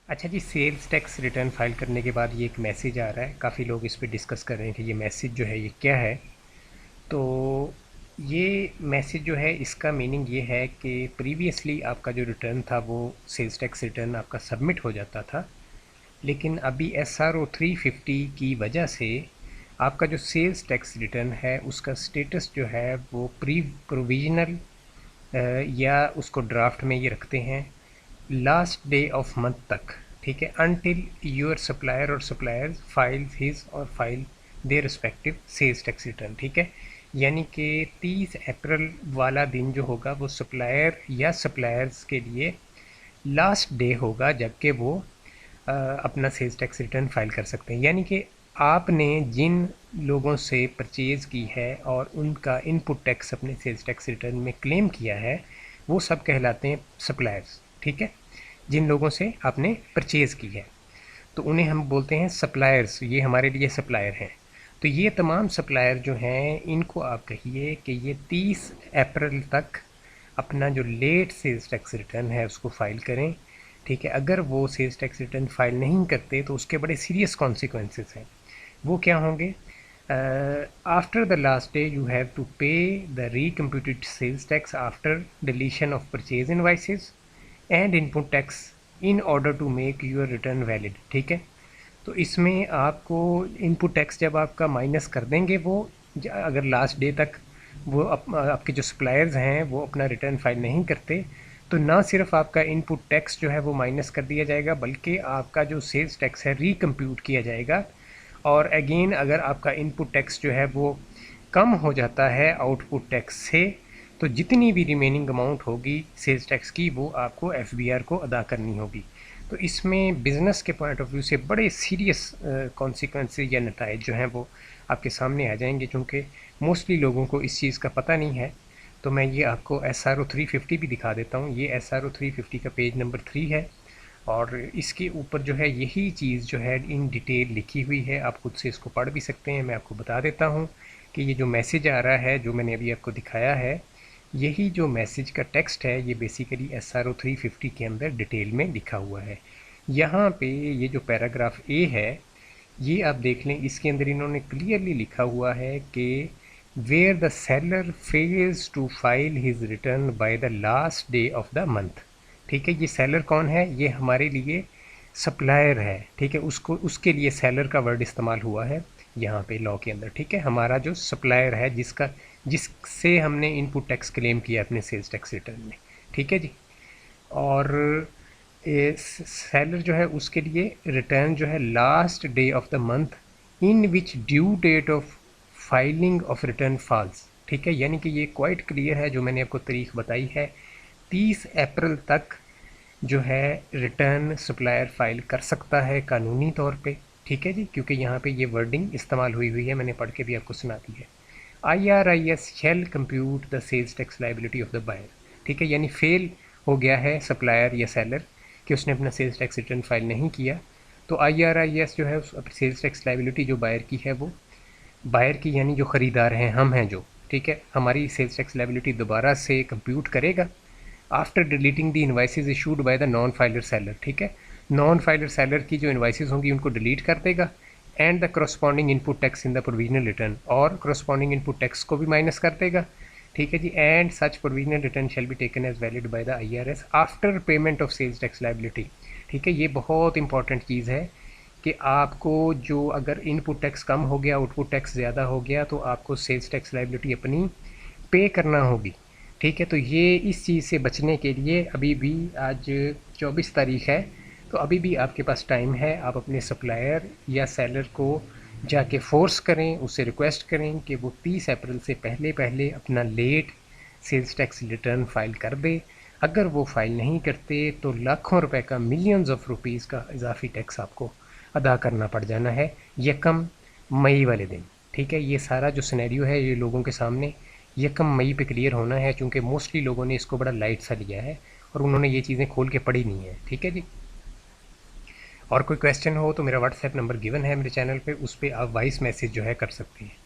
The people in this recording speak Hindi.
अच्छा जी, सेल्स टैक्स रिटर्न फाइल करने के बाद ये एक मैसेज आ रहा है। काफ़ी लोग इस पे डिस्कस कर रहे हैं कि ये मैसेज जो है ये क्या है। तो ये मैसेज जो है इसका मीनिंग ये है कि प्रीवियसली आपका जो रिटर्न था वो सेल्स टैक्स रिटर्न आपका सबमिट हो जाता था, लेकिन अभी SRO 350 की वजह से आपका जो सेल्स टैक्स रिटर्न है उसका स्टेटस जो है वो प्रोविजनल या उसको ड्राफ्ट में ये रखते हैं लास्ट डे ऑफ मंथ तक। ठीक है, अनटिल योर सप्लायर और सप्लायर फाइल हिज और फाइल दे रिस्पेक्टिव सेल्स टैक्स रिटर्न। ठीक है, यानी कि 30 अप्रैल वाला दिन जो होगा वो सप्लायर या सप्लायर्स के लिए लास्ट डे होगा जबकि वो अपना सेल्स टैक्स रिटर्न फाइल कर सकते हैं। यानी कि आपने जिन लोगों से परचेज़ की है और उनका इनपुट टैक्स अपने सेल्स टैक्स रिटर्न में क्लेम किया है वो सब कहलाते हैं सप्लायर्स। ठीक है, जिन लोगों से आपने परचेज़ की है तो उन्हें हम बोलते हैं सप्लायर्स, ये हमारे लिए सप्लायर हैं। तो ये तमाम सप्लायर जो हैं इनको आप कहिए कि ये 30 अप्रैल तक अपना जो लेट सेल्स टैक्स रिटर्न है उसको फाइल करें। ठीक है, अगर वो सेल्स टैक्स रिटर्न फाइल नहीं करते तो उसके बड़े सीरियस कॉन्सिक्वेंसेस हैं। वो क्या होंगे? After the last day you have to pay the recomputed sales tax after deletion of purchase invoices and input tax in order to make your return valid. ठीक है, तो इसमें आपको इनपुट टैक्स जब आपका माइनस कर देंगे वो अगर लास्ट डे तक वो आपके जो सप्लायर्स हैं वो अपना रिटर्न फाइल नहीं करते तो ना सिर्फ आपका इनपुट टैक्स जो है वो माइनस कर दिया जाएगा बल्कि आपका जो सेल्स टैक्स है रीकम्प्यूट किया जाएगा। और अगेन अगर आपका इनपुट टैक्स जो है वो कम हो जाता है आउटपुट टैक्स से तो जितनी भी रिमेनिंग अमाउंट होगी सेल्स टैक्स की वो आपको FBR को अदा करनी होगी। तो इसमें बिज़नेस के पॉइंट ऑफ व्यू से बड़े सीरियस कॉन्सिक्वेंसेस या नतायज जो हैं वो आपके सामने आ जाएंगे, क्योंकि मोस्टली लोगों को इस चीज़ का पता नहीं है। तो मैं ये आपको SRO 350 भी दिखा देता हूँ। ये SRO 350 का पेज नंबर 3 है और इसके ऊपर जो है यही चीज़ जो है इन डिटेल लिखी हुई है। आप खुद से इसको पढ़ भी सकते हैं। मैं आपको बता देता हूँ कि ये जो मैसेज आ रहा है जो मैंने अभी आपको दिखाया है, यही जो मैसेज का टेक्स्ट है ये बेसिकली SRO 350 के अंदर डिटेल में लिखा हुआ है। यहाँ पे ये जो पैराग्राफ ए है ये आप देख लें, इसके अंदर इन्होंने क्लियरली लिखा हुआ है कि where the seller fails to file his return by the last day of the month. ठीक है, ये सेलर कौन है? ये हमारे लिए सप्लायर है। ठीक है, उसको उसके लिए सेलर का वर्ड इस्तेमाल हुआ है यहाँ पे लॉ के अंदर। ठीक है, हमारा जो सप्लायर है जिससे हमने इनपुट टैक्स क्लेम किया अपने सेल्स टैक्स रिटर्न में। ठीक है जी, और सेलर जो है उसके लिए रिटर्न जो है last day of the month in which due date of filing of return falls. ठीक है, यानी कि ये क्वाइट क्लियर है जो मैंने आपको तारीख बताई है, 30 अप्रैल तक जो है रिटर्न सप्लायर फाइल कर सकता है कानूनी तौर पे। ठीक है जी, क्योंकि यहाँ पे ये वर्डिंग इस्तेमाल हुई है, मैंने पढ़ के भी आपको सुना दी है। IRIS shall compute the sales tax liability of the buyer. ठीक है, यानी फेल हो गया है सप्लायर या सेलर कि उसने अपना सेल्स टैक्स रिटर्न फाइल नहीं किया, तो IRIS जो है उस सेल्स टैक्स लाइबिलिटी जो बायर की है वो बायर की यानी जो ख़रीदार हैं हम हैं जो, ठीक है, हमारी सेल्स टैक्स लाइबिलिटी दोबारा से कंप्यूट करेगा after deleting the invoices issued by the non filer seller. ठीक है, नॉन फाइलर सेलर की जो इन्वाइसेज होंगी उनको डिलीट कर देगा and the corresponding input tax in the provisional return, और करस्पॉन्डिंग इनपुट टैक्स को भी माइनस कर देगा। ठीक है जी, and such provisional return shall be taken as valid by the IRS after payment of sales tax liability. ठीक है, ये बहुत इंपॉर्टेंट चीज़ है कि आपको जो अगर इनपुट टैक्स कम हो गया आउटपुट टैक्स ज़्यादा हो गया तो आपको सेल्स टैक्स लाइबिलिटी अपनी पे करना होगी। ठीक है, तो ये इस चीज़ से बचने के लिए अभी भी आज 24 तारीख है तो अभी भी आपके पास टाइम है। आप अपने सप्लायर या सेलर को जाके फोर्स करें, उससे रिक्वेस्ट करें कि वो 30 अप्रैल से पहले पहले अपना late sales tax return file कर दे। अगर वो फाइल नहीं करते तो लाखों रुपए का, मिलियंस ऑफ रुपीज़ का इजाफी टैक्स आपको अदा करना पड़ जाना है 1 मई वाले दिन। ठीक है, ये सारा जो सिनेरियो है ये लोगों के सामने 1 मई पे क्लियर होना है, क्योंकि मोस्टली लोगों ने इसको बड़ा लाइट सा लिया है और उन्होंने ये चीज़ें खोल के पढ़ी नहीं है। ठीक है जी, और कोई क्वेश्चन हो तो मेरा व्हाट्सएप नंबर गिवन है मेरे चैनल पे, उस पर आप वॉइस मैसेज जो है कर सकते हैं।